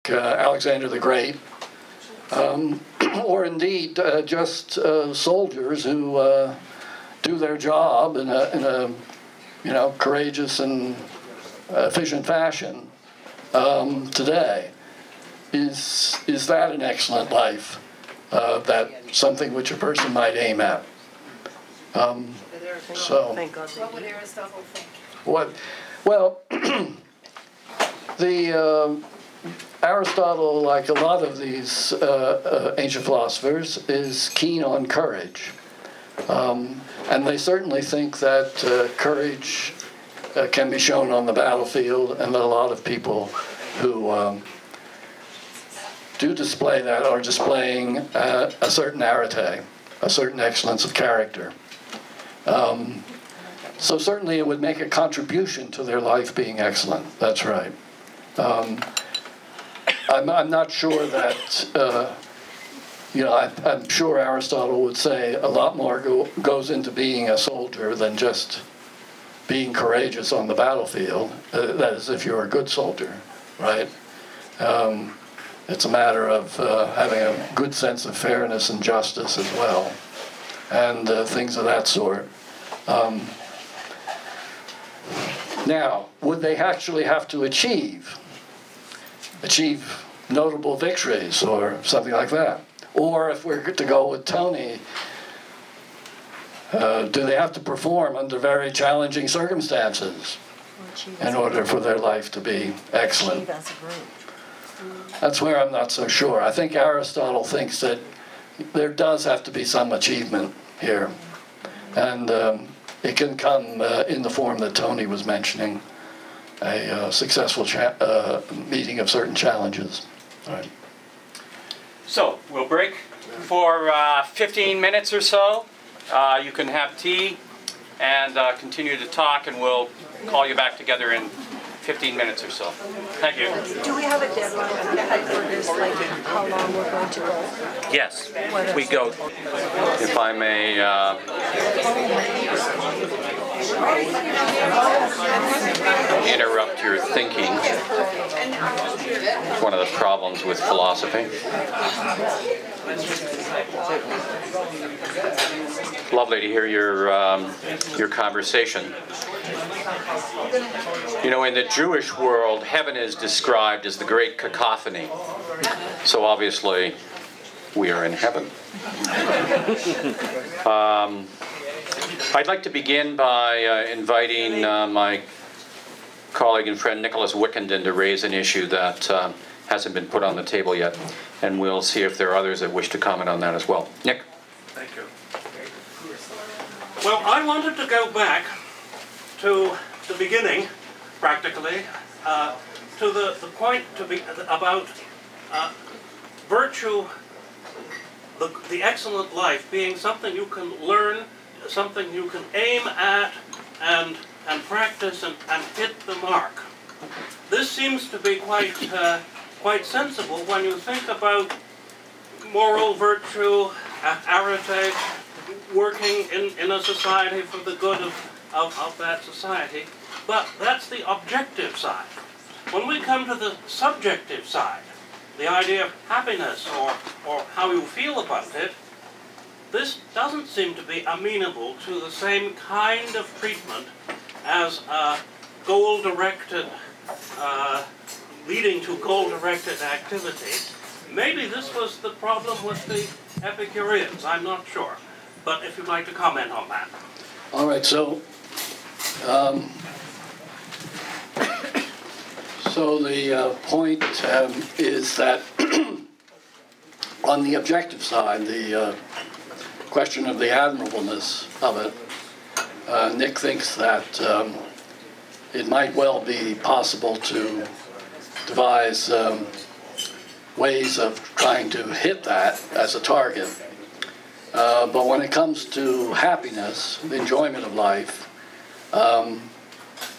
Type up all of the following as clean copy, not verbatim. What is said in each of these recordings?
Alexander the Great, or indeed just soldiers who do their job in a courageous and efficient fashion today. Is that an excellent life? That something which a person might aim at? So, what would Aristotle think? Well, Aristotle, like a lot of these ancient philosophers, is keen on courage. And they certainly think that courage can be shown on the battlefield, and that a lot of people who do display that are displaying a certain arete, a certain excellence of character. So certainly it would make a contribution to their life being excellent. That's right. I'm not sure that, I'm sure Aristotle would say a lot more goes into being a soldier than just being courageous on the battlefield. That is, if you're a good soldier, right? It's a matter of having a good sense of fairness and justice as well, and things of that sort. Now, would they actually have to achieve notable victories or something like that? Or if we're to go with Tony, do they have to perform under very challenging circumstances in order for their life to be excellent? That's where I'm not so sure. I think Aristotle thinks that there does have to be some achievement here. And it can come in the form that Tony was mentioning, a successful meeting of certain challenges. All right. So we'll break for 15 minutes or so. You can have tea and continue to talk, and we'll call you back together in 15 minutes or so. Thank you. Do we have a deadline for this, like how long we're going to go? Yes, we go. If I may interrupt your thinking. It's one of the problems with philosophy. Lovely to hear your conversation. You know, in the Jewish world, heaven is described as the great cacophony. So obviously, we are in heaven. I'd like to begin by inviting my colleague and friend Nicholas Wickenden to raise an issue that hasn't been put on the table yet, and we'll see if there are others that wish to comment on that as well. Nick? Thank you. Well, I wanted to go back to the beginning, practically, to the point about virtue, the excellent life being something you can learn, something you can aim at and practice and hit the mark. This seems to be quite sensible when you think about moral virtue, arete, working in a society for the good of that society. But that's the objective side. When we come to the subjective side, the idea of happiness or how you feel about it, this doesn't seem to be amenable to the same kind of treatment as goal-directed, leading to goal-directed activity. Maybe this was the problem with the Epicureans, I'm not sure. But if you'd like to comment on that. All right, so the point is that on the objective side, the question of the admirableness of it, Nick thinks that it might well be possible to devise ways of trying to hit that as a target. But when it comes to happiness, the enjoyment of life,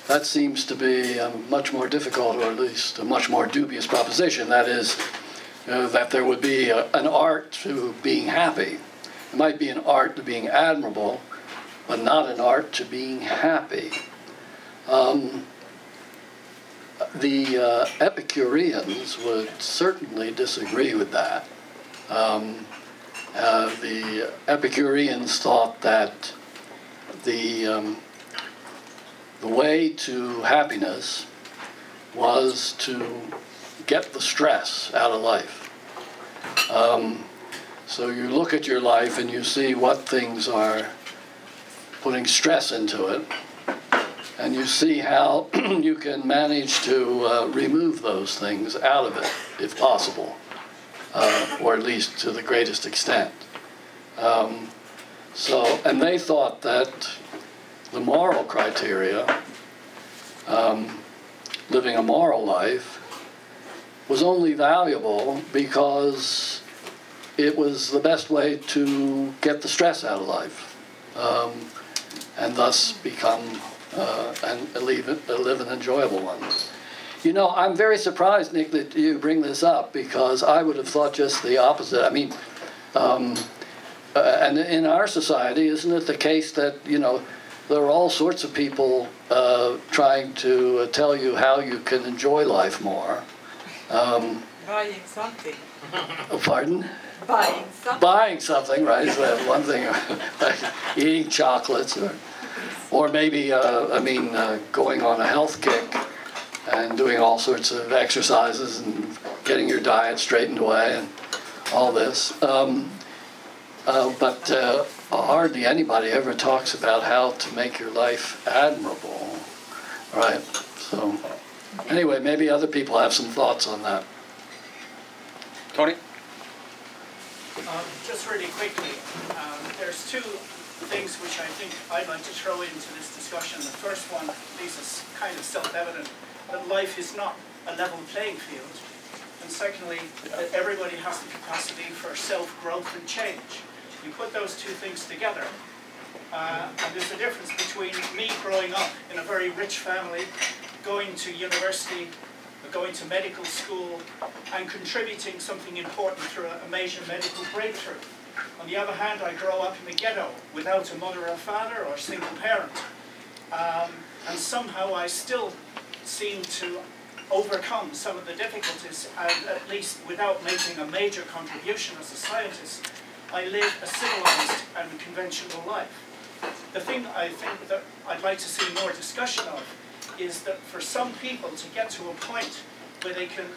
that seems to be a much more difficult, or at least a much more dubious proposition. That is, that there would be an art to being happy. It might be an art to being admirable, but not an art to being happy. the Epicureans would certainly disagree with that. The Epicureans thought that the way to happiness was to get the stress out of life. So you look at your life and you see what things are putting stress into it, and you see how you can manage to remove those things out of it, if possible, or at least to the greatest extent. And they thought that the moral criteria, living a moral life, was only valuable because it was the best way to get the stress out of life, and thus become and live an enjoyable one. You know, I'm very surprised, Nick, that you bring this up, because I would have thought just the opposite. I mean, and in our society, isn't it the case that, you know, there are all sorts of people trying to tell you how you can enjoy life more. Buying something. Oh, pardon? Buying something. Buying something, right? So that's one thing. Like eating chocolates, or maybe, going on a health kick and doing all sorts of exercises and getting your diet straightened away and all this. But hardly anybody ever talks about how to make your life admirable, right? So anyway, maybe other people have some thoughts on that. Tony? Just really quickly, there's two things which I think I'd like to throw into this discussion. The first one, this is kind of self-evident, that life is not a level playing field. And secondly, that everybody has the capacity for self-growth and change. You put those two things together, and there's a difference between me growing up in a very rich family, going to university, going to medical school, and contributing something important through a major medical breakthrough. On the other hand, I grow up in a ghetto without a mother or father or a single parent. And somehow I still seem to overcome some of the difficulties, and at least without making a major contribution as a scientist, I live a civilized and conventional life. The thing I think that I'd like to see more discussion of is that for some people to get to a point where they can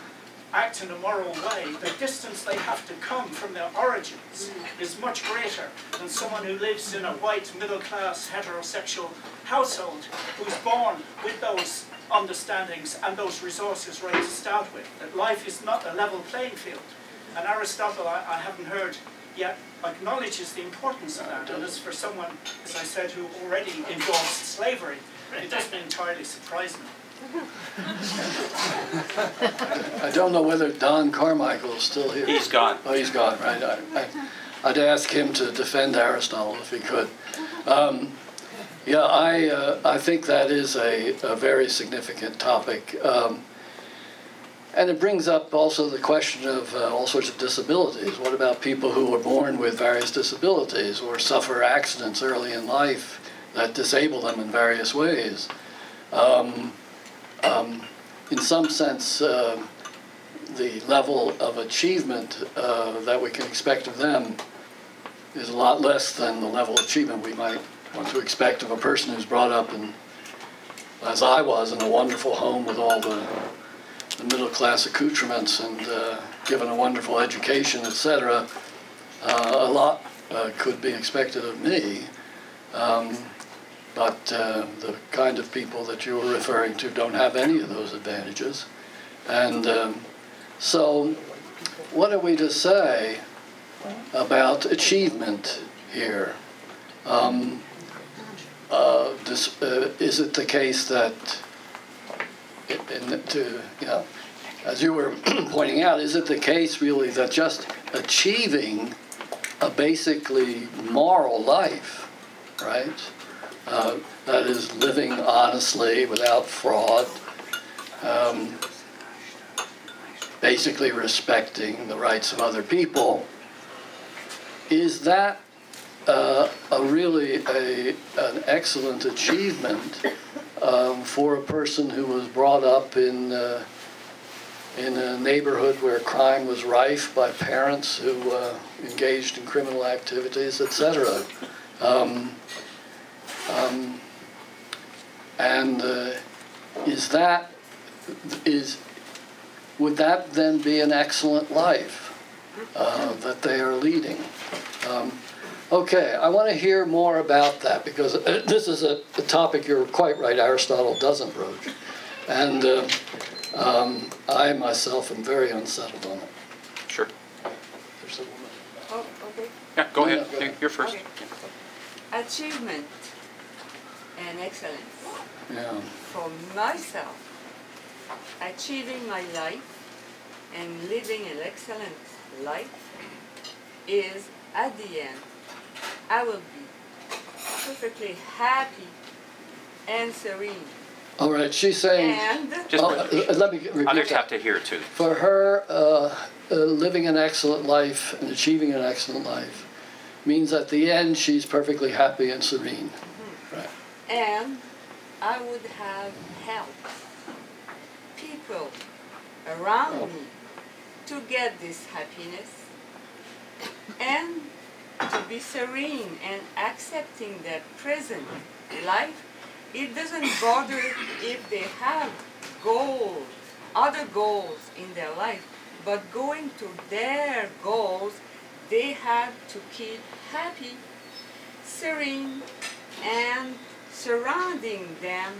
act in a moral way, the distance they have to come from their origins is much greater than someone who lives in a white, middle-class, heterosexual household who's born with those understandings and those resources right to start with. That life is not a level playing field. And Aristotle, I haven't heard yet, acknowledges the importance of that. And as for someone, as I said, who already endorsed slavery, it doesn't entirely surprise me. I don't know whether Don Carmichael is still here. He's gone. Oh, he's gone, right. I'd ask him to defend Aristotle if he could. I think that is a very significant topic. And it brings up also the question of all sorts of disabilities. What about people who are born with various disabilities or suffer accidents early in life that disable them in various ways? In some sense, the level of achievement that we can expect of them is a lot less than the level of achievement we might want to expect of a person who's brought up in, as I was, in a wonderful home with all the middle-class accoutrements and given a wonderful education, etc. A lot could be expected of me. But the kind of people that you were referring to don't have any of those advantages. And so what are we to say about achievement here? Is it the case that, as you were pointing out, is it the case really that just achieving a basically moral life, right? That is living honestly without fraud, basically respecting the rights of other people, is that really an excellent achievement for a person who was brought up in a neighborhood where crime was rife by parents who engaged in criminal activities, etc. Would that then be an excellent life that they are leading? Okay, I want to hear more about that, because this is a topic, you're quite right, Aristotle doesn't broach. And I myself am very unsettled on it. Sure. There's a woman. Oh, okay. Yeah, go ahead. go ahead. You're first. Okay. Achievement and excellence. Yeah. For myself, achieving my life and living an excellent life is, at the end, I will be perfectly happy and serene. All right, she's saying. And Just let me repeat others that. have to hear it too. For her, living an excellent life and achieving an excellent life means at the end she's perfectly happy and serene. Right. and I would have helped people around me to get this happiness and to be serene and accepting their present life. It doesn't bother if they have goals, other goals in their life, but going to their goals, they have to keep happy, serene, and surrounding them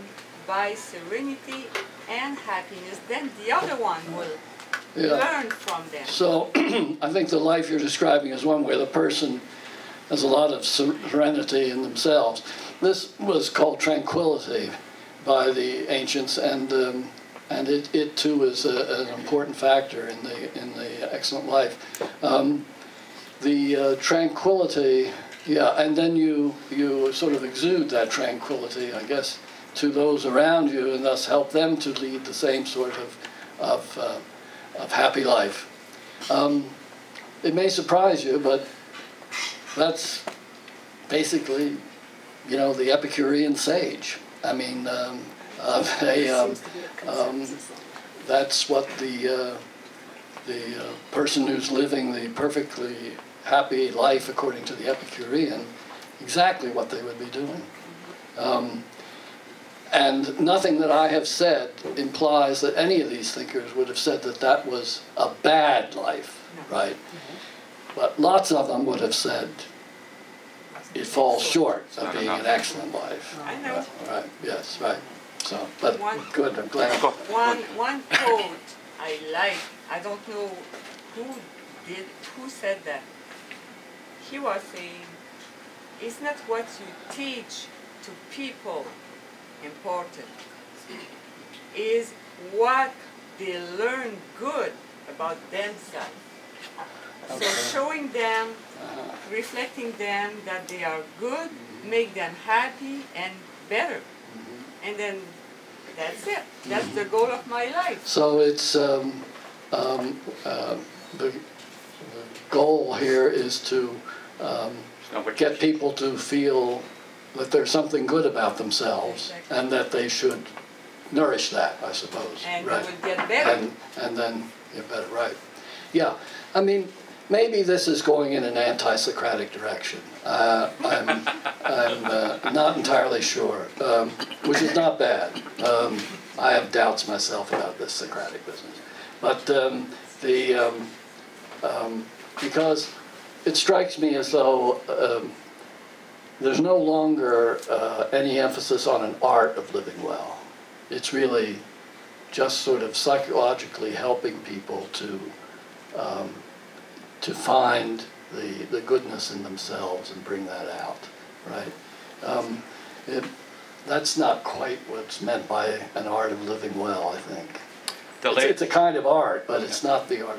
by serenity and happiness. Then the other one will learn from them. So I think the life you're describing is one where the person has a lot of serenity in themselves. This was called tranquility by the ancients, and it too is an important factor in the excellent life. The tranquility, yeah, and then you sort of exude that tranquility, I guess, to those around you, and thus help them to lead the same sort of happy life. It may surprise you, but that's basically, the Epicurean sage. I mean, that's what the person who's living the perfectly happy life according to the Epicurean, exactly what they would be doing. And nothing that I have said implies that any of these thinkers would have said that that was a bad life, right? But lots of them would have said it falls short of being an excellent life. I know. Right, yes, right. So, but good, I'm glad. One quote I like, I don't know who said that. He was saying, it's not what you teach to people important, is what they learn good about themselves. So showing them, reflecting them that they are good, make them happy and better. And then that's it. That's the goal of my life. So it's the goal here is to get people to feel that there's something good about themselves, and that they should nourish that, I suppose. And right. they will get better. And then get better, right. Yeah, I mean, maybe this is going in an anti-Socratic direction. I'm not entirely sure, which is not bad. I have doubts myself about this Socratic business. But because it strikes me as though there's no longer any emphasis on an art of living well. It's really just sort of psychologically helping people to find the goodness in themselves and bring that out, right? That's not quite what's meant by an art of living well, I think. It's a kind of art, but it's not the art.